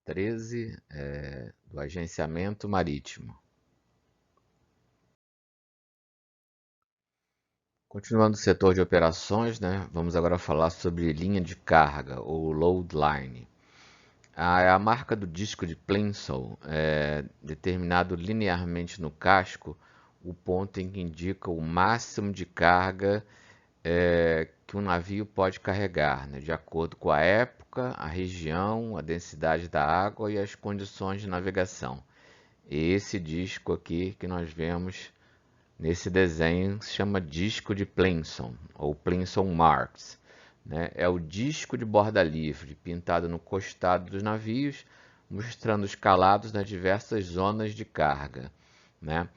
13, do agenciamento marítimo. Continuando o setor de operações, né, vamos agora falar sobre linha de carga, ou load line. A marca do disco de Plimsoll é determinado linearmente no casco o ponto em que indica o máximo de carga que um navio pode carregar, né, de acordo com a época, a região, a densidade da água e as condições de navegação. Esse disco aqui que nós vemos nesse desenho se chama disco de Plimsoll, ou Plimsoll Marks. Né? É o disco de borda livre, pintado no costado dos navios, mostrando os calados nas diversas zonas de carga. Né?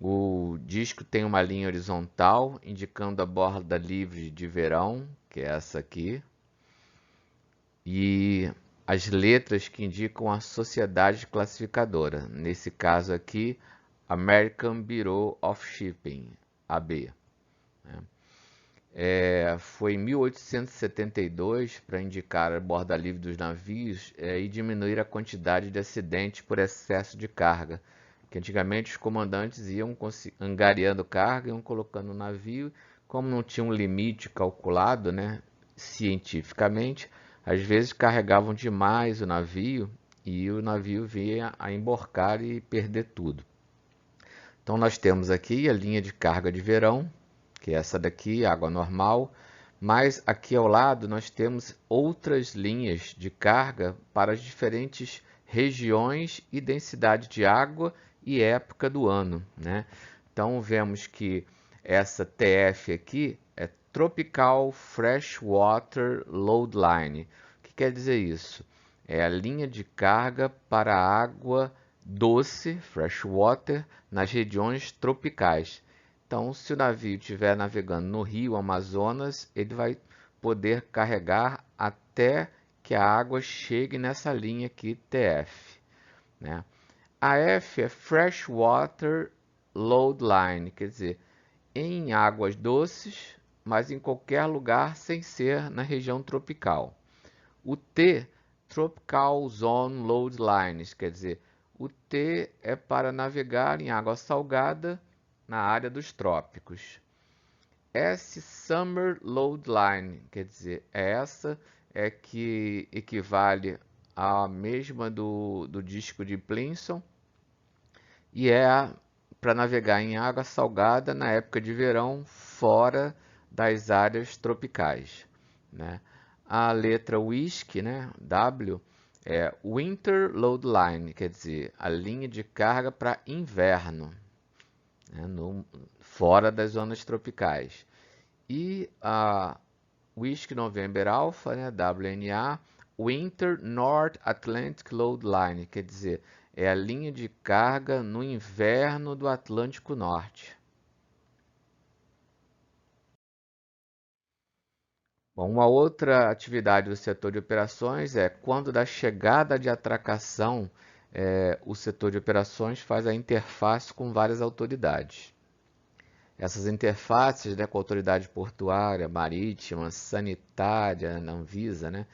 O disco tem uma linha horizontal, indicando a borda livre de verão, que é essa aqui, e as letras que indicam a sociedade classificadora, nesse caso aqui, American Bureau of Shipping, AB. Foi em 1872 para indicar a borda livre dos navios e diminuir a quantidade de acidentes por excesso de carga, que antigamente os comandantes iam angariando carga, iam colocando no navio, como não tinha um limite calculado, né, cientificamente, às vezes carregavam demais o navio e o navio vinha a emborcar e perder tudo. Então nós temos aqui a linha de carga de verão, que é essa daqui, água normal, mas aqui ao lado nós temos outras linhas de carga para as diferentes regiões e densidade de água e época do ano, né? Então vemos que essa TF aqui é Tropical Freshwater Load Line. O que quer dizer isso? É a linha de carga para água doce, freshwater, nas regiões tropicais. Então, se o navio estiver navegando no rio Amazonas, ele vai poder carregar até que a água chegue nessa linha aqui, TF. Né? A F é Freshwater Load Line, quer dizer, em águas doces, mas em qualquer lugar sem ser na região tropical. O T, Tropical Zone Load Lines, quer dizer, o T é para navegar em água salgada na área dos trópicos. S, Summer Load Line, quer dizer, essa é que equivale à mesma do disco de Plimsoll e é para navegar em água salgada na época de verão fora das áreas tropicais. Né? A letra WISC, né, W, é Winter Load Line, quer dizer, a linha de carga para inverno, né, fora das zonas tropicais. E a Whisky November Alpha, né, WNA, Winter North Atlantic Load Line, quer dizer, é a linha de carga no inverno do Atlântico Norte. Bom, uma outra atividade do setor de operações é quando da chegada de atracação, o setor de operações faz a interface com várias autoridades. Essas interfaces, né, com a autoridade portuária, marítima, sanitária, na Anvisa, né,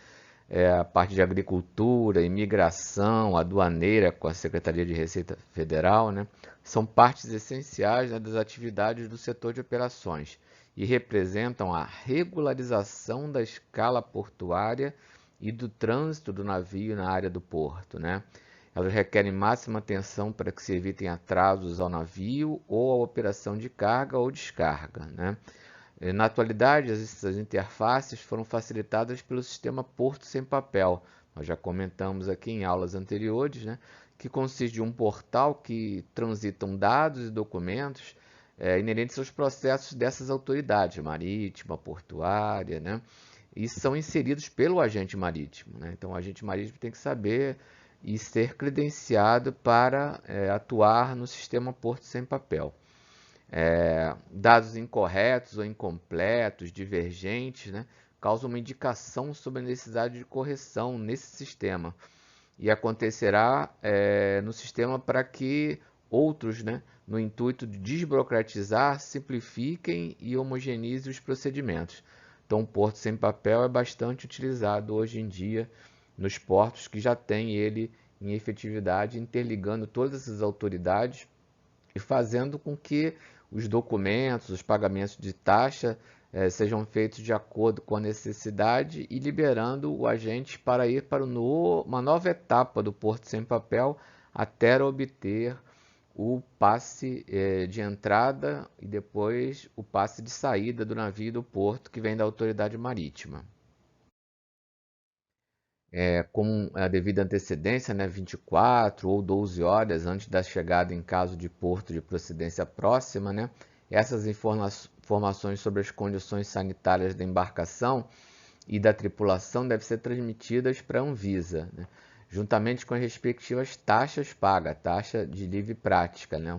a parte de agricultura, imigração, aduaneira com a Secretaria de Receita Federal, né, são partes essenciais, né, das atividades do setor de operações e representam a regularização da escala portuária e do trânsito do navio na área do porto, né? Elas requerem máxima atenção para que se evitem atrasos ao navio ou à operação de carga ou descarga, né? Na atualidade, essas interfaces foram facilitadas pelo sistema Porto Sem Papel. Nós já comentamos aqui em aulas anteriores, né, que consiste de um portal que transitam dados e documentos inerentes aos processos dessas autoridades, marítima, portuária, né, e são inseridos pelo agente marítimo. Né? Então, o agente marítimo tem que saber e ser credenciado para atuar no sistema Porto Sem Papel. Dados incorretos ou incompletos, divergentes, né, causam uma indicação sobre a necessidade de correção nesse sistema. E acontecerá no sistema para que outros, né, no intuito de desburocratizar, simplifiquem e homogeneizem os procedimentos. Então, o Porto Sem Papel é bastante utilizado hoje em dia nos portos que já tem ele em efetividade, interligando todas essas autoridades e fazendo com que os documentos, os pagamentos de taxa sejam feitos de acordo com a necessidade e liberando o agente para ir para uma nova etapa do Porto Sem Papel até obter o passe de entrada e depois o passe de saída do navio do porto que vem da autoridade marítima. Com a devida antecedência, né, 24 ou 12 horas antes da chegada em caso de porto de procedência próxima, né, essas informações sobre as condições sanitárias da embarcação e da tripulação devem ser transmitidas para a Anvisa, né, juntamente com as respectivas taxas pagas, taxa de livre prática. Né,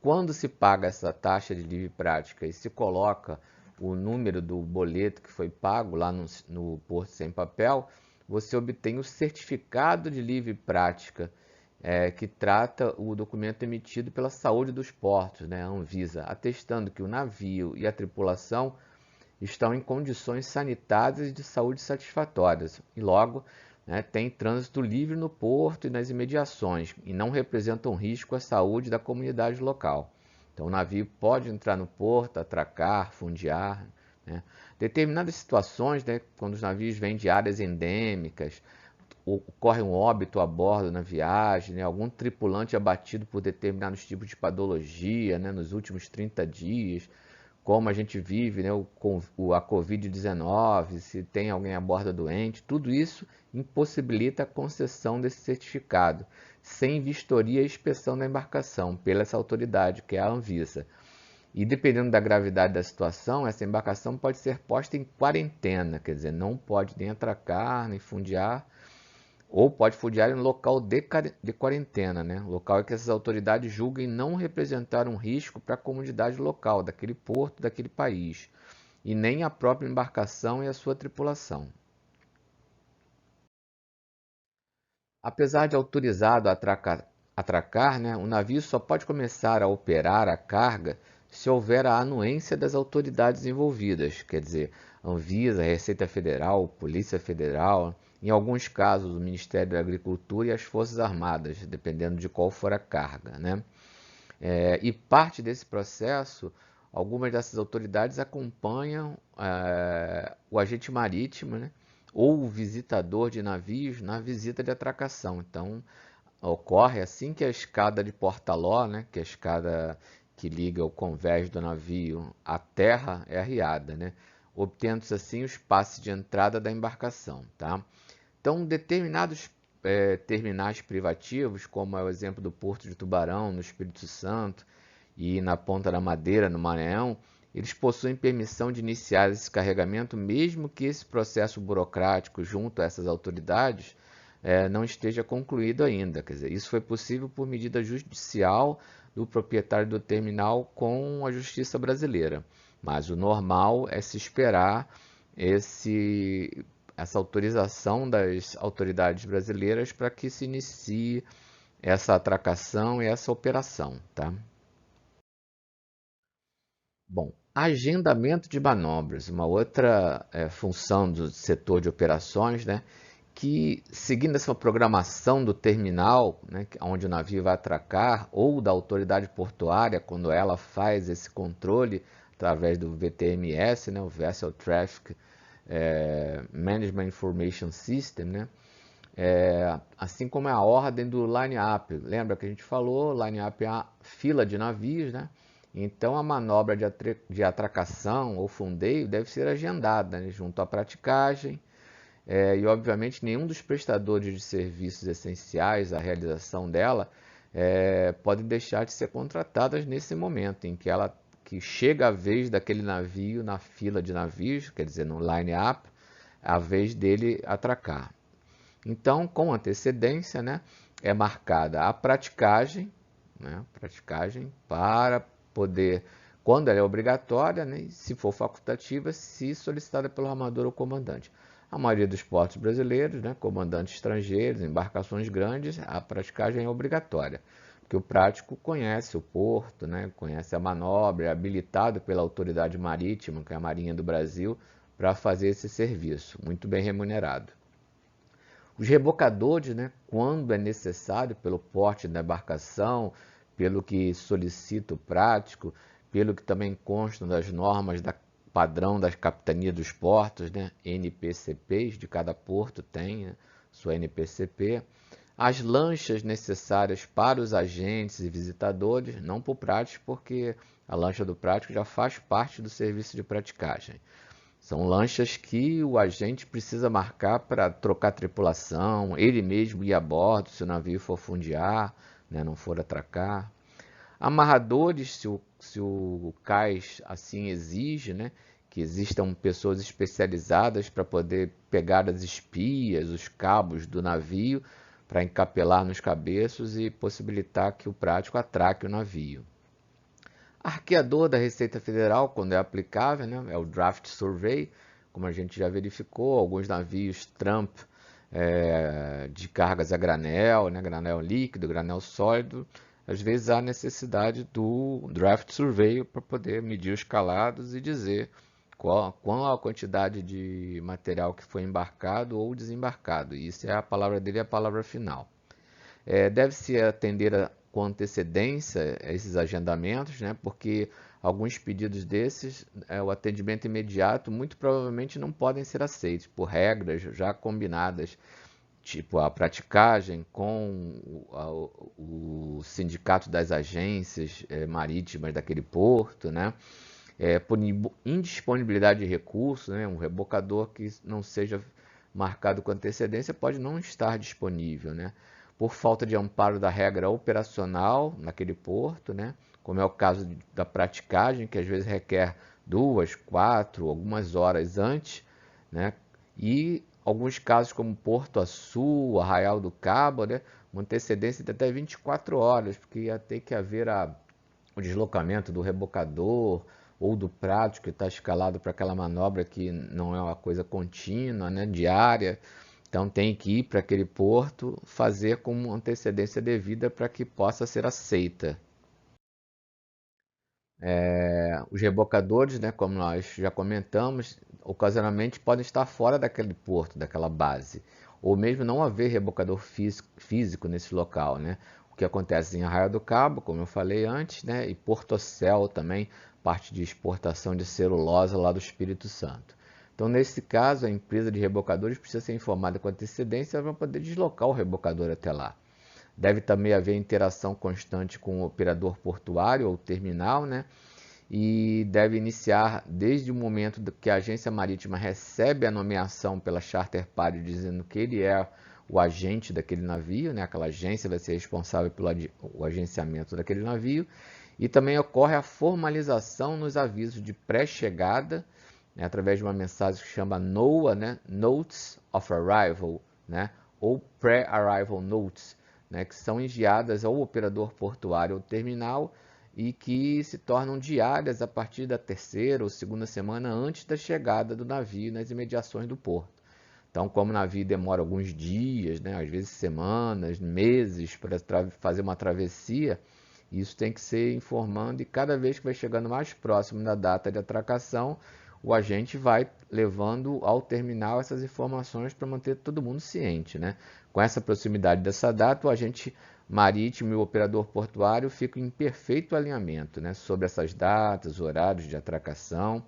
Quando se paga essa taxa de livre prática e se coloca o número do boleto que foi pago lá no Porto Sem Papel, você obtém o certificado de livre prática, que trata o documento emitido pela Saúde dos Portos, né, a Anvisa, atestando que o navio e a tripulação estão em condições sanitárias e de saúde satisfatórias e logo, né, tem trânsito livre no porto e nas imediações e não representam risco à saúde da comunidade local. Então o navio pode entrar no porto, atracar, fundear, né. Determinadas situações, né, quando os navios vêm de áreas endêmicas, ocorre um óbito a bordo na viagem, né, algum tripulante abatido por determinados tipos de patologia, né, nos últimos 30 dias, como a gente vive, né, a Covid-19, se tem alguém a bordo doente, tudo isso impossibilita a concessão desse certificado, sem vistoria e inspeção da embarcação, pela essa autoridade, que é a Anvisa. E dependendo da gravidade da situação, essa embarcação pode ser posta em quarentena, quer dizer, não pode nem atracar, nem fundear, ou pode fundear em local de quarentena, né? Local em que essas autoridades julguem não representar um risco para a comunidade local, daquele porto, daquele país, e nem a própria embarcação e a sua tripulação. Apesar de autorizado a atracar, né, o navio só pode começar a operar a carga se houver a anuência das autoridades envolvidas, quer dizer, Anvisa, Receita Federal, Polícia Federal, em alguns casos o Ministério da Agricultura e as Forças Armadas, dependendo de qual for a carga, né? E parte desse processo, algumas dessas autoridades acompanham o agente marítimo, né, ou o visitador de navios na visita de atracação. Então, ocorre assim que a escada de porta-ló, né, que é a escada que liga o convés do navio à terra, é arriada, né, obtendo-se assim os passes de entrada da embarcação. Tá? Então, determinados terminais privativos, como é o exemplo do Porto de Tubarão, no Espírito Santo, e na Ponta da Madeira, no Maranhão, eles possuem permissão de iniciar esse carregamento, mesmo que esse processo burocrático junto a essas autoridades não esteja concluído ainda. Quer dizer, isso foi possível por medida judicial do proprietário do terminal com a justiça brasileira. Mas o normal é se esperar essa autorização das autoridades brasileiras para que se inicie essa atracação e essa operação, tá? Bom, agendamento de manobras, uma outra função do setor de operações, né, que seguindo essa programação do terminal, né, onde o navio vai atracar, ou da autoridade portuária, quando ela faz esse controle através do VTMS, né, o Vessel Traffic Management Information System, né, assim como é a ordem do line-up. Lembra que a gente falou, line-up é a fila de navios, né? Então a manobra de atracação ou fundeio deve ser agendada, né, junto à praticagem, e obviamente nenhum dos prestadores de serviços essenciais à realização dela pode deixar de ser contratadas nesse momento em que chega a vez daquele navio na fila de navios, quer dizer, no line-up, a vez dele atracar. Então, com antecedência, né, é marcada a praticagem, né, praticagem para poder, quando ela é obrigatória, né, e se for facultativa, se solicitada pelo armador ou comandante. A maioria dos portos brasileiros, né, comandantes estrangeiros, embarcações grandes, a praticagem é obrigatória, porque o prático conhece o porto, né, conhece a manobra, é habilitado pela autoridade marítima, que é a Marinha do Brasil, para fazer esse serviço, muito bem remunerado. Os rebocadores, né, quando é necessário, pelo porte da embarcação, pelo que solicita o prático, pelo que também consta das normas da padrão das capitanias dos portos, né, NPCPs, de cada porto tem, né, sua NPCP. As lanchas necessárias para os agentes e visitadores, não para o prático, porque a lancha do prático já faz parte do serviço de praticagem. São lanchas que o agente precisa marcar para trocar tripulação, ele mesmo ir a bordo se o navio for fundear, né, não for atracar. Amarradores, se o cais assim exige, né, que existam pessoas especializadas para poder pegar as espias, os cabos do navio, para encapelar nos cabeços e possibilitar que o prático atraque o navio. Arqueador da Receita Federal, quando é aplicável, né, é o Draft Survey, como a gente já verificou, alguns navios Trump de cargas a granel, né, granel líquido, granel sólido, às vezes há necessidade do Draft Survey para poder medir os calados e dizer qual a quantidade de material que foi embarcado ou desembarcado. E isso é a palavra dele, é a palavra final. Deve-se atender com antecedência a esses agendamentos, né, porque alguns pedidos desses, o atendimento imediato, muito provavelmente não podem ser aceitos, por regras já combinadas, tipo a praticagem com o sindicato das agências marítimas daquele porto, né, por indisponibilidade de recursos, né, um rebocador que não seja marcado com antecedência pode não estar disponível, né? Por falta de amparo da regra operacional naquele porto, né? Como é o caso da praticagem, que às vezes requer 2, 4, algumas horas antes, né? E alguns casos como Porto Açu, Arraial do Cabo, né? Uma antecedência de até 24 horas, porque ia ter que haver o deslocamento do rebocador ou do prático que está escalado para aquela manobra que não é uma coisa contínua, né, diária. Então tem que ir para aquele porto, fazer com antecedência devida para que possa ser aceita. Os rebocadores, né, como nós já comentamos, ocasionalmente podem estar fora daquele porto, daquela base, ou mesmo não haver rebocador físico nesse local, né? O que acontece em Arraial do Cabo, como eu falei antes, né, e Portocel também, parte de exportação de celulose lá do Espírito Santo. Então, nesse caso, a empresa de rebocadores precisa ser informada com antecedência para poder deslocar o rebocador até lá. Deve também haver interação constante com o operador portuário ou terminal, né? E deve iniciar desde o momento que a agência marítima recebe a nomeação pela Charter Party dizendo que ele é o agente daquele navio, né? Aquela agência vai ser responsável pelo agenciamento daquele navio. E também ocorre a formalização nos avisos de pré-chegada, né? Através de uma mensagem que chama NOAA, né? Notes of Arrival, né? Ou Pre-Arrival Notes, né? Que são enviadas ao operador portuário ou terminal e que se tornam diárias a partir da terceira ou segunda semana antes da chegada do navio nas imediações do porto. Então, como o navio demora alguns dias, né, às vezes semanas, meses para fazer uma travessia, isso tem que ser informando e cada vez que vai chegando mais próximo da data de atracação, o agente vai levando ao terminal essas informações para manter todo mundo ciente, né? Com essa proximidade dessa data, o agente marítimo e o operador portuário ficam em perfeito alinhamento, né, sobre essas datas, horários de atracação,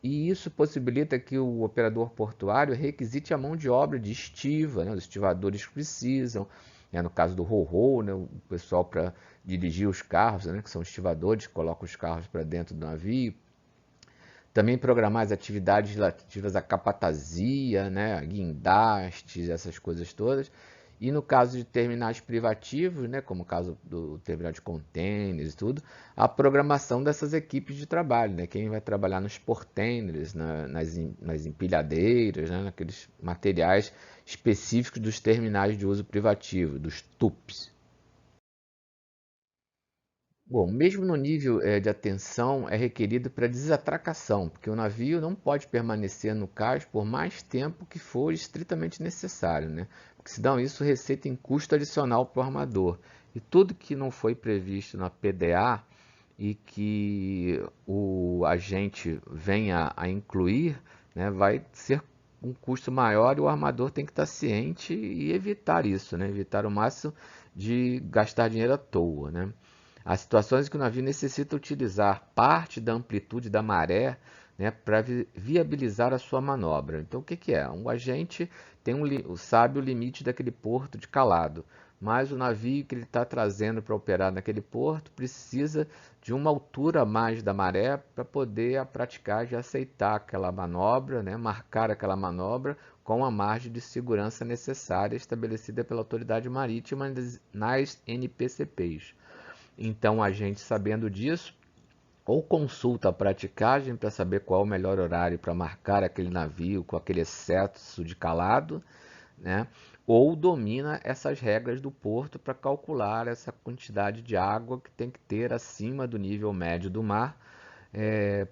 e isso possibilita que o operador portuário requisite a mão de obra de estiva, né, os estivadores que precisam, né, no caso do ro-ro, né, o pessoal para dirigir os carros, né, que são estivadores que colocam os carros para dentro do navio. Também programar as atividades relativas à capatazia, né, guindastes, essas coisas todas. E no caso de terminais privativos, né, como o caso do terminal de contêineres e tudo, a programação dessas equipes de trabalho, né, quem vai trabalhar nos portainers, nas empilhadeiras, né, naqueles materiais específicos dos terminais de uso privativo, dos TUPs. Bom, mesmo no nível de atenção é requerido para desatracação, porque o navio não pode permanecer no cais por mais tempo que for estritamente necessário, né? Porque senão isso receita em custo adicional para o armador. E tudo que não foi previsto na PDA e que o agente venha a incluir, né, vai ser um custo maior e o armador tem que estar ciente e evitar isso, né? Evitar o máximo de gastar dinheiro à toa, né? Há situações em que o navio necessita utilizar parte da amplitude da maré, né, para viabilizar a sua manobra. Então, o que que é? Um agente sabe o limite daquele porto de calado, mas o navio que ele está trazendo para operar naquele porto precisa de uma altura a mais da maré para poder a praticagem aceitar aquela manobra, né, marcar aquela manobra com a margem de segurança necessária estabelecida pela autoridade marítima nas NPCPs. Então, a gente, sabendo disso, ou consulta a praticagem para saber qual é o melhor horário para marcar aquele navio com aquele excesso de calado, né? Ou domina essas regras do porto para calcular essa quantidade de água que tem que ter acima do nível médio do mar,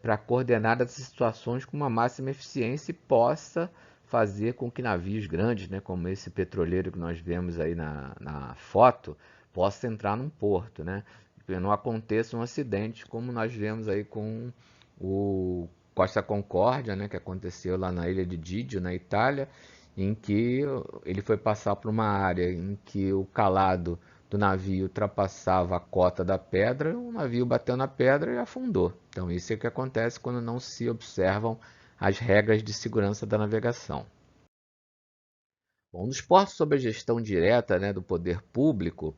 para coordenar essas situações com uma máxima eficiência e possa fazer com que navios grandes, né, como esse petroleiro que nós vemos aí na foto, possa entrar num porto, né? Que não aconteça um acidente como nós vemos aí com o Costa Concórdia, né, que aconteceu lá na ilha de Didio, na Itália, em que ele foi passar por uma área em que o calado do navio ultrapassava a cota da pedra, o navio bateu na pedra e afundou. Então isso é o que acontece quando não se observam as regras de segurança da navegação. Bom, nos portos sob a gestão direta, né, do poder público,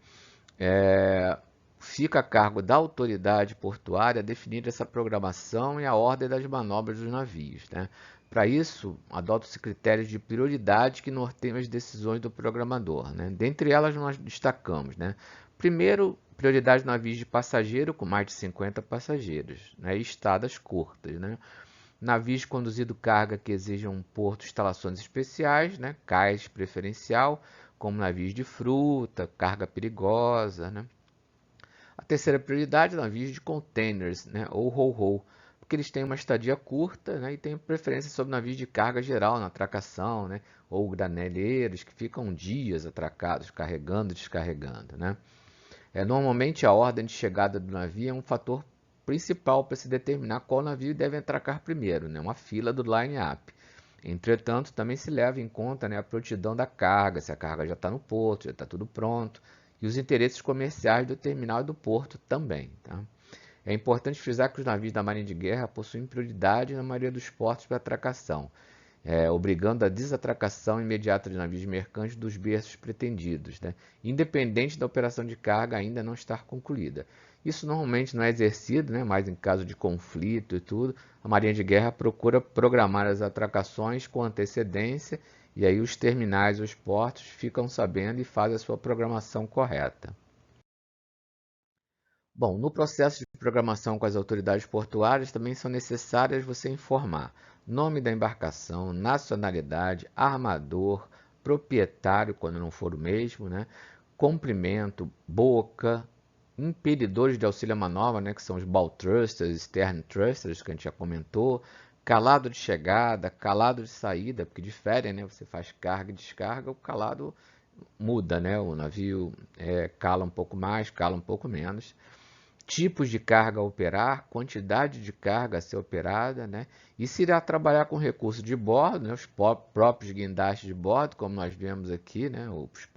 fica a cargo da autoridade portuária definir essa programação e a ordem das manobras dos navios, né? Para isso, adotam-se critérios de prioridade que norteiam as decisões do programador, né? Dentre elas, nós destacamos, né? Primeiro, prioridade de navios de passageiro com mais de 50 passageiros, né? E estadas curtas, né? Navios conduzindo carga que exijam porto instalações especiais, né? Cais preferencial, como navios de fruta, carga perigosa, né? A terceira prioridade, navios de containers, né, ou ro-ro, porque eles têm uma estadia curta, né, e têm preferência sobre navios de carga geral na atracação, né, ou graneleiros que ficam dias atracados, carregando e descarregando, né. Normalmente a ordem de chegada do navio é um fator principal para se determinar qual navio deve atracar primeiro, né, uma fila do line-up. Entretanto, também se leva em conta, né, a prontidão da carga, se a carga já está no porto, já está tudo pronto, e os interesses comerciais do terminal e do porto também. Tá? É importante frisar que os navios da Marinha de Guerra possuem prioridade na maioria dos portos para atracação, obrigando a desatracação imediata de navios mercantes dos berços pretendidos, né? Independente da operação de carga ainda não estar concluída. Isso normalmente não é exercido, né? Mas em caso de conflito e tudo, a Marinha de Guerra procura programar as atracações com antecedência e aí os terminais, os portos ficam sabendo e fazem a sua programação correta. Bom, no processo de programação com as autoridades portuárias também são necessárias você informar nome da embarcação, nacionalidade, armador, proprietário, quando não for o mesmo, né? Comprimento, boca, impedidores de auxílio à manobra, né? Que são os bow thrusters, stern thrusters, que a gente já comentou, calado de chegada, calado de saída, porque diferem, né? Você faz carga e descarga, o calado muda, né? O navio cala um pouco mais, cala um pouco menos, tipos de carga a operar, quantidade de carga a ser operada, né? E se irá trabalhar com recursos de bordo, né? Os próprios guindastes de bordo, como nós vemos aqui, né? Os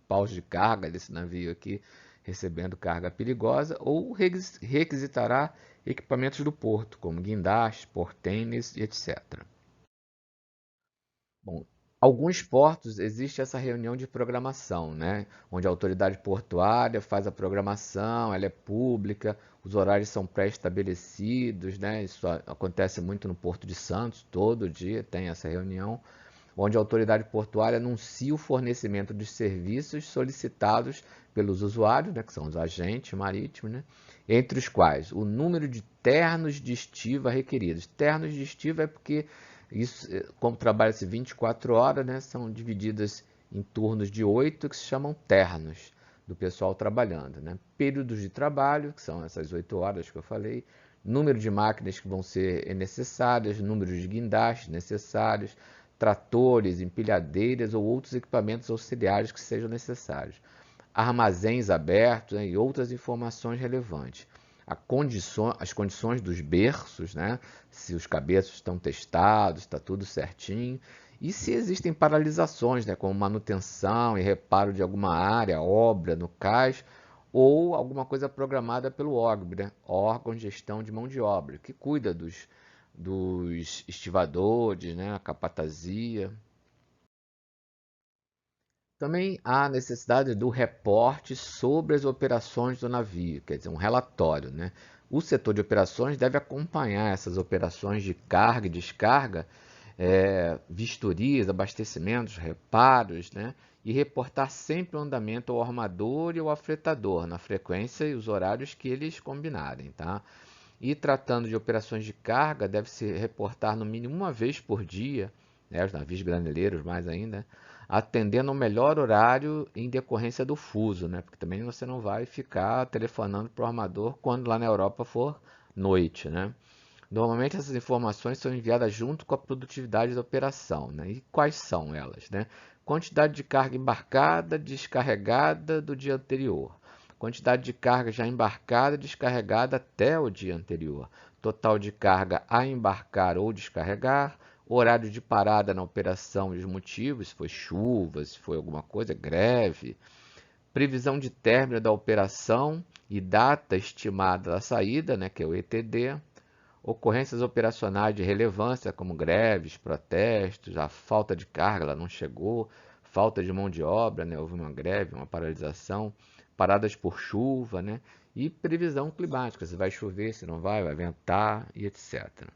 paus de carga desse navio aqui recebendo carga perigosa, ou requisitará equipamentos do porto, como guindastes, portênis, etc. Bom, alguns portos existe essa reunião de programação, né? Onde a autoridade portuária faz a programação, ela é pública, os horários são pré-estabelecidos, né? Isso acontece muito no Porto de Santos, todo dia tem essa reunião, onde a autoridade portuária anuncia o fornecimento de serviços solicitados pelos usuários, né? Que são os agentes marítimos, né? Entre os quais o número de ternos de estiva requeridos. Ternos de estiva é porque isso, como trabalha-se 24 horas, né, são divididas em turnos de 8 que se chamam ternos do pessoal trabalhando, né? Períodos de trabalho, que são essas 8 horas que eu falei, número de máquinas que vão ser necessárias, número de guindastes necessários, tratores, empilhadeiras ou outros equipamentos auxiliares que sejam necessários, armazéns abertos, né, e outras informações relevantes. As condições dos berços, né? Se os cabeços estão testados, está tudo certinho, E se existem paralisações, né, como manutenção e reparo de alguma área, obra no cais, ou alguma coisa programada pelo OGB, né, órgão de gestão de mão de obra, que cuida dos estivadores, né, a capatazia. Também há necessidade do reporte sobre as operações do navio, quer dizer, um relatório, né? O setor de operações deve acompanhar essas operações de carga e descarga, vistorias, abastecimentos, reparos, né? E reportar sempre o andamento ao armador e ao afretador, na frequência e os horários que eles combinarem, tá? E tratando de operações de carga, deve-se reportar no mínimo uma vez por dia, né, os navios graneleiros mais ainda, atendendo ao melhor horário em decorrência do fuso, né, porque também você não vai ficar telefonando para o armador quando lá na Europa for noite, né. Normalmente essas informações são enviadas junto com a produtividade da operação, né. E quais são elas, né? Quantidade de carga embarcada, descarregada do dia anterior. Quantidade de carga já embarcada e descarregada até o dia anterior. Total de carga a embarcar ou descarregar. Horário de parada na operação e os motivos, se foi chuva, se foi alguma coisa, greve. Previsão de término da operação e data estimada da saída, né, que é o ETD. Ocorrências operacionais de relevância, como greves, protestos, a falta de carga, ela não chegou, falta de mão de obra, né? Houve uma greve, uma paralisação, paradas por chuva, né? E previsão climática, se vai chover, se não vai ventar e etc.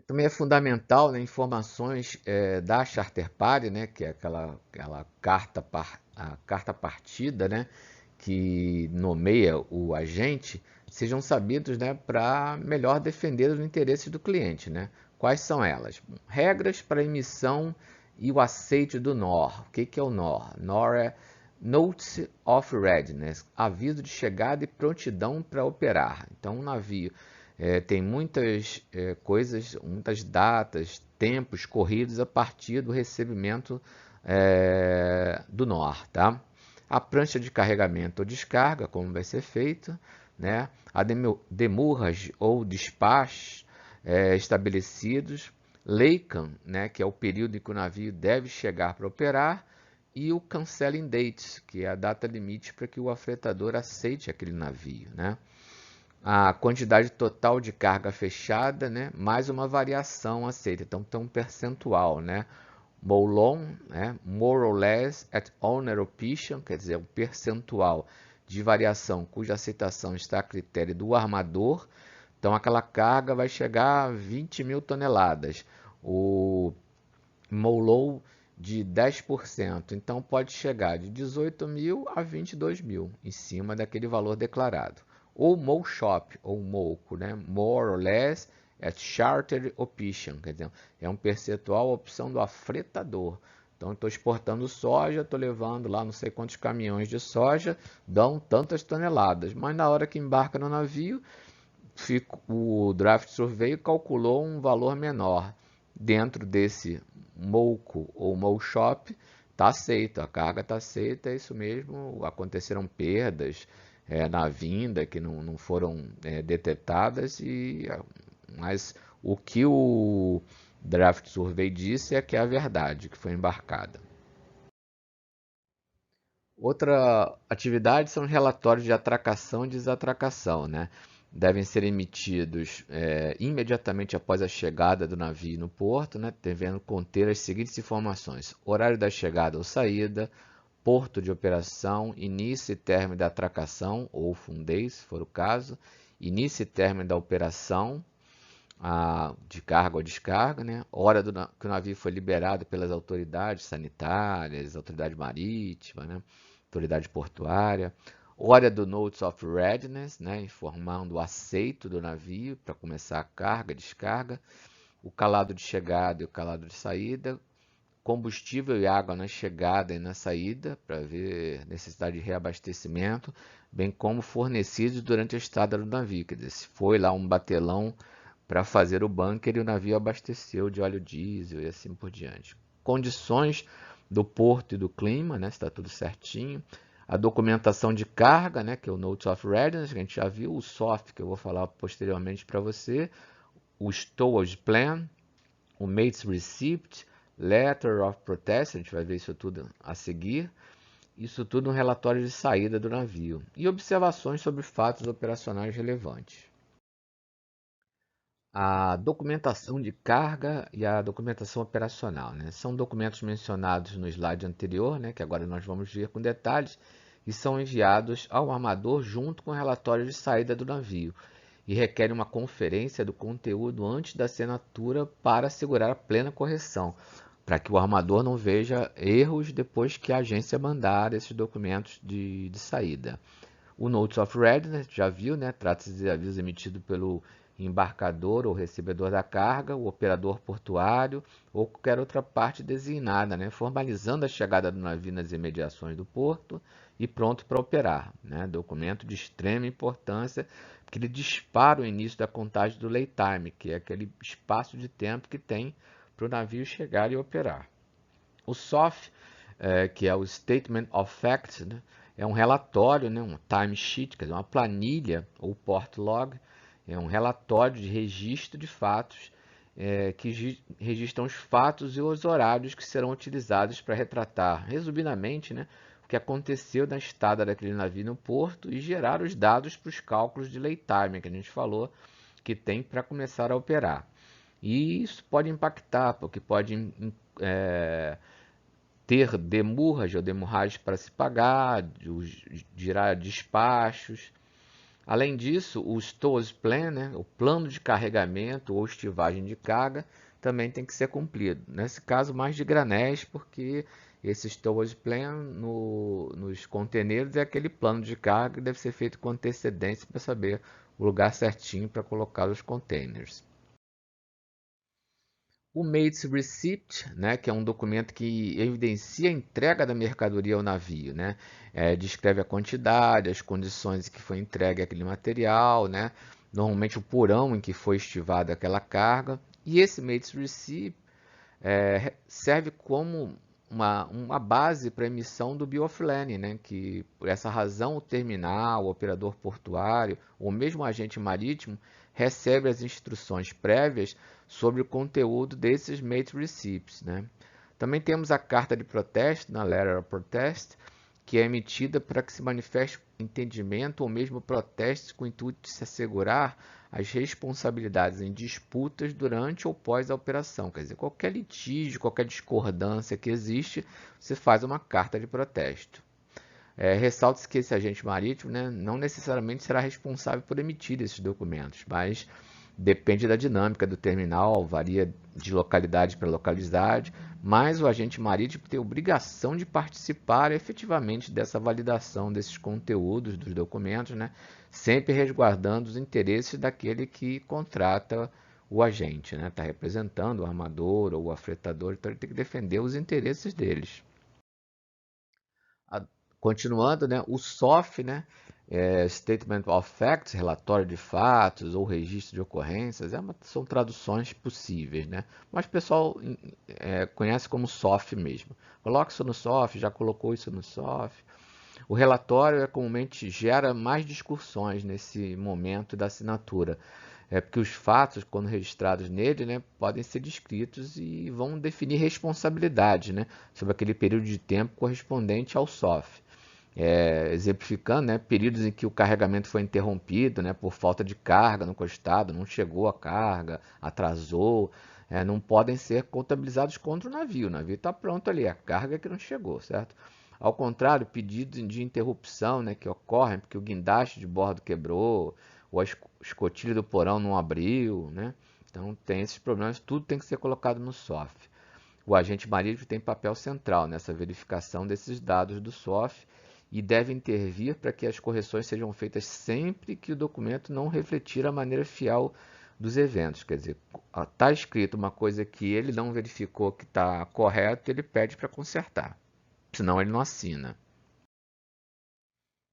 Também é fundamental, né, informações da Charter Party, né, que é aquela a carta partida, né, que nomeia o agente, sejam sabidos, né, para melhor defender os interesses do cliente, né? Quais são elas? Regras para emissão e o aceite do NOR. O que é o NOR? NOR é Notice of Readiness, aviso de chegada e prontidão para operar. Então, um navio tem muitas coisas, muitas datas, tempos corridos a partir do recebimento do NOR, tá? A prancha de carregamento ou descarga, como vai ser feito, né? A demurrage ou despachos estabelecidos, Laycan, né, que é o período em que o navio deve chegar para operar, e o canceling date, que é a data limite para que o afretador aceite aquele navio, né? A quantidade total de carga fechada, né, mais uma variação aceita. Então, tem um percentual, né? Moulon, né, more or less at owner option, quer dizer, um percentual de variação cuja aceitação está a critério do armador. Então, aquela carga vai chegar a 20 mil toneladas. O Moulon de 10%, então pode chegar de 18 mil a 22 mil, em cima daquele valor declarado. Ou Mole Shop, ou MOCO, né? More or less at charter option, quer dizer, é um percentual a opção do afretador. Então, estou exportando soja, estou levando lá não sei quantos caminhões de soja, dão tantas toneladas, mas na hora que embarca no navio, o draft survey calculou um valor menor. Dentro desse MOCO ou MOSHOP, está aceito, a carga está aceita, é isso mesmo. Aconteceram perdas na vinda que não foram detectadas, mas o que o draft survey disse é que é a verdade, que foi embarcada. Outra atividade são os relatórios de atracação e desatracação, né? Devem ser emitidos imediatamente após a chegada do navio no porto, né? Devendo conter as seguintes informações: horário da chegada ou saída, porto de operação, início e término da atracação, ou fundei, se for o caso, início e término da operação de carga ou descarga, né? Hora que o navio foi liberado pelas autoridades sanitárias, autoridade marítima, né? Autoridade portuária. Hora do Notice of Readiness, né? Informando o aceito do navio para começar a carga, descarga. O calado de chegada e o calado de saída. Combustível e água na chegada e na saída, para ver necessidade de reabastecimento, bem como fornecidos durante a estada do navio. Quer dizer, se foi lá um batelão para fazer o bunker e o navio abasteceu de óleo diesel e assim por diante. Condições do porto e do clima, né, se está tudo certinho. A documentação de carga, né, que é o Notice of Readiness, que a gente já viu. O SOF, que eu vou falar posteriormente para você. O Stowage Plan. o Mate's Receipt, Letter of Protest, a gente vai ver isso tudo a seguir. Isso tudo no relatório de saída do navio. E observações sobre fatos operacionais relevantes. A documentação de carga e a documentação operacional, né? São documentos mencionados no slide anterior, né? Que agora nós vamos ver com detalhes, e são enviados ao armador junto com o relatório de saída do navio, e requerem uma conferência do conteúdo antes da assinatura para assegurar a plena correção, para que o armador não veja erros depois que a agência mandar esses documentos de saída. O Notice of Readiness, já viu, né? Trata-se de aviso emitido pelo embarcador ou recebedor da carga, o operador portuário ou qualquer outra parte designada, né? Formalizando a chegada do navio nas imediações do porto e pronto para operar, né? Documento de extrema importância, porque ele dispara o início da contagem do lay time, que é aquele espaço de tempo que tem para o navio chegar e operar. O SOF, que é o Statement of Facts, né? É um relatório, né? Um timesheet, quer dizer, uma planilha ou port log, é um relatório de registro de fatos que registram os fatos e os horários que serão utilizados para retratar, resumidamente, né, o que aconteceu na estada daquele navio no porto e gerar os dados para os cálculos de lay time que a gente falou que tem para começar a operar. E isso pode impactar, porque pode ter demurrage ou demurragem para se pagar, gerar despachos. Além disso, o stowage plan, né, o plano de carregamento ou estivagem de carga, também tem que ser cumprido. Nesse caso, mais de granéis, porque esse stowage plan nos conteneiros é aquele plano de carga que deve ser feito com antecedência para saber o lugar certinho para colocar os containers. O Mate's Receipt, né, que é um documento que evidencia a entrega da mercadoria ao navio, né, descreve a quantidade, as condições em que foi entregue aquele material, né, normalmente o porão em que foi estivada aquela carga. E esse Mate's Receipt serve como uma base para a emissão do Bill of Lading, né, que por essa razão o terminal, o operador portuário ou mesmo o agente marítimo recebe as instruções prévias sobre o conteúdo desses Mate Receipts, né? Também temos a carta de protesto, na Letter of Protest, que é emitida para que se manifeste entendimento ou mesmo protesto com o intuito de se assegurar as responsabilidades em disputas durante ou pós a operação. Quer dizer, qualquer litígio, qualquer discordância que existe, você faz uma carta de protesto. Ressalta-se que esse agente marítimo, né, não necessariamente será responsável por emitir esses documentos, mas depende da dinâmica do terminal, varia de localidade para localidade, mas o agente marítimo tem obrigação de participar efetivamente dessa validação desses conteúdos dos documentos, né, sempre resguardando os interesses daquele que contrata o agente, né, está representando o armador ou o afretador, então ele tem que defender os interesses deles. Continuando, né, o SOF, né, Statement of Facts, relatório de fatos ou registro de ocorrências, são traduções possíveis, né? Mas o pessoal conhece como SOF mesmo. Coloca isso no SOF, já colocou isso no SOF. O relatório comumente gera mais discussões nesse momento da assinatura. Porque os fatos, quando registrados nele, né, podem ser descritos e vão definir responsabilidade, né, sobre aquele período de tempo correspondente ao SOF. Exemplificando, né, períodos em que o carregamento foi interrompido, né, por falta de carga no costado, não chegou a carga, atrasou, não podem ser contabilizados contra o navio. O navio está pronto ali, a carga é que não chegou, certo? Ao contrário, pedidos de interrupção, né, que ocorrem porque o guindaste de bordo quebrou, ou a escotilha do porão não abriu, né? Então tem esses problemas, tudo tem que ser colocado no SOF. O agente marítimo tem papel central nessa verificação desses dados do SOF e deve intervir para que as correções sejam feitas sempre que o documento não refletir a maneira fiel dos eventos. Quer dizer, está escrito uma coisa que ele não verificou que está correto, ele pede para consertar, senão ele não assina.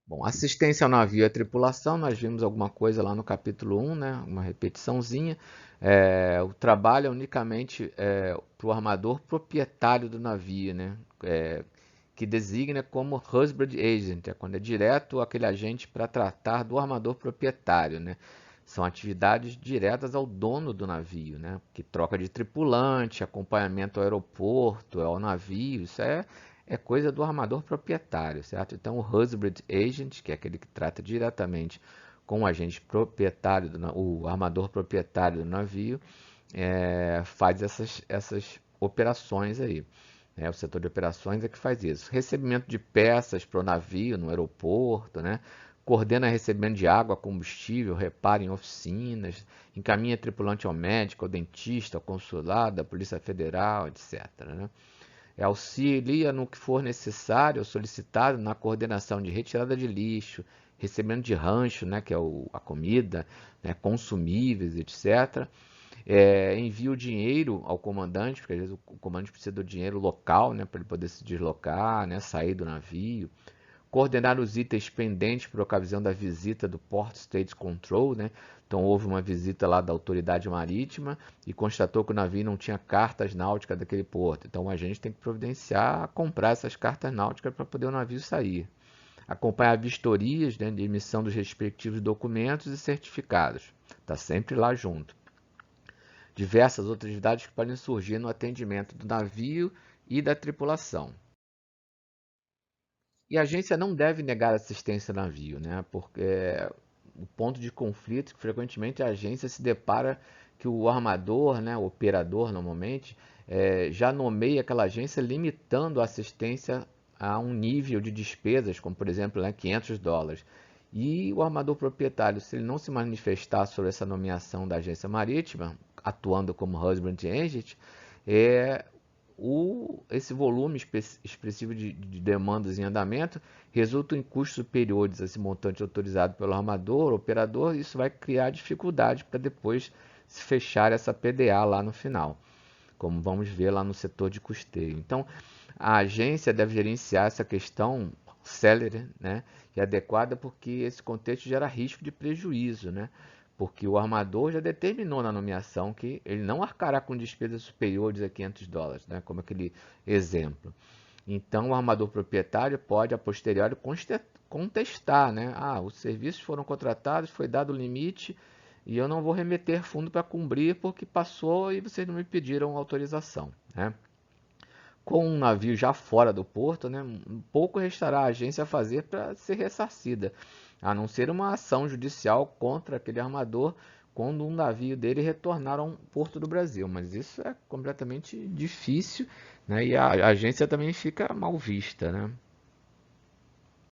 Bom, assistência ao navio e à tripulação, nós vimos alguma coisa lá no capítulo 1, né? Uma repetiçãozinha. O trabalho é unicamente para o armador proprietário do navio, né? Que designa como husband agent, quando é direto aquele agente para tratar do armador proprietário, né? são atividades diretas ao dono do navio, né? Que troca de tripulante, acompanhamento ao aeroporto, ao navio, isso é coisa do armador proprietário, certo? Então, o husband agent, que é aquele que trata diretamente com o agente proprietário, o armador proprietário do navio, faz essas operações aí. O setor de operações é que faz isso. Recebimento de peças para o navio no aeroporto, né? Coordena recebimento de água, combustível, repara em oficinas, encaminha tripulante ao médico, ao dentista, ao consulado, à Polícia Federal, etc. Né? Auxilia no que for necessário ou solicitado na coordenação de retirada de lixo, recebimento de rancho, né, que é a comida, né, consumíveis, etc. Envia o dinheiro ao comandante, porque às vezes o comandante precisa do dinheiro local, né, para ele poder se deslocar, né, sair do navio. Coordenar os itens pendentes por ocasião da visita do Port State Control, né? Então houve uma visita lá da autoridade marítima e constatou que o navio não tinha cartas náuticas daquele porto. Então a gente tem que providenciar, comprar essas cartas náuticas para poder o navio sair. Acompanhar vistorias, né, de emissão dos respectivos documentos e certificados. Está sempre lá junto. Diversas outras atividades que podem surgir no atendimento do navio e da tripulação. E a agência não deve negar assistência ao navio, né? Porque o ponto de conflito que frequentemente a agência se depara que o armador, né, o operador normalmente, já nomeia aquela agência limitando a assistência a um nível de despesas, como por exemplo, né, $500. E o armador proprietário, se ele não se manifestar sobre essa nomeação da agência marítima, atuando como husband agent, é, esse volume expressivo de demandas em andamento resulta em custos superiores a esse montante autorizado pelo armador, operador, e isso vai criar dificuldade para depois se fechar essa PDA lá no final, como vamos ver lá no setor de custeio. Então, a agência deve gerenciar essa questão célere, né, e adequada, porque esse contexto gera risco de prejuízo, né? Porque o armador já determinou na nomeação que ele não arcará com despesas superiores a $500, né? Como aquele exemplo. Então, o armador proprietário pode, a posteriori, contestar, né? Os serviços foram contratados, foi dado o limite e eu não vou remeter fundo para cumprir porque passou e vocês não me pediram autorização, né? Com um navio já fora do porto, né, pouco restará a agência a fazer para ser ressarcida, a não ser uma ação judicial contra aquele armador quando um navio dele retornar a um porto do Brasil. Mas isso é completamente difícil, né, e a agência também fica mal vista, né?